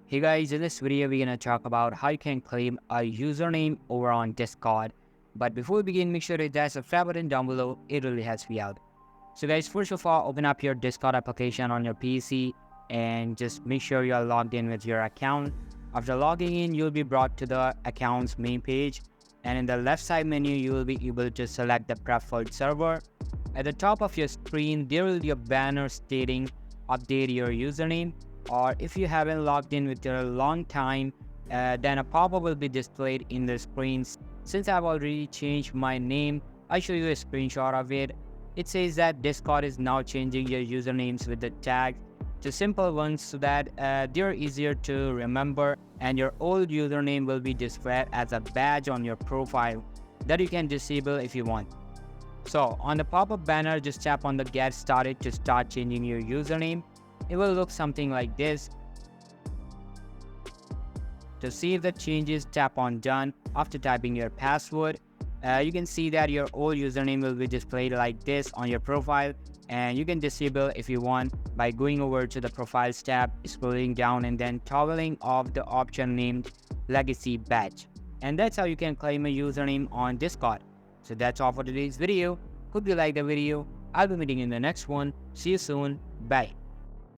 Hey guys, in this video we're gonna talk about how you can claim a username over on Discord. But before we begin, make sure to hit that subscribe button down below. It really helps me out. So guys, first of all, open up your Discord application on your PC and just make sure you are logged in with your account. After logging in, you'll be brought to the account's main page, and in the left side menu, you will be able to select the preferred server. At the top of your screen, there will be a banner stating update your username, or if you haven't logged in with your long time, then a pop-up will be displayed in the screens. Since I've already changed my name, I'll show you a screenshot of it. It says that Discord is now changing your usernames with the tags to simple ones so that they're easier to remember, and your old username will be displayed as a badge on your profile that you can disable if you want. So on the pop-up banner, just tap on the get started to start changing your username. It will look something like this. To save the changes, tap on done. After typing your password, you can see that your old username will be displayed like this on your profile, and you can disable if you want by going over to the profiles tab, scrolling down, and then toggling off the option named legacy badge. And that's how you can claim a username on Discord. So that's all for today's video. Hope you liked the video. I'll be meeting you in the next one. See you soon. Bye.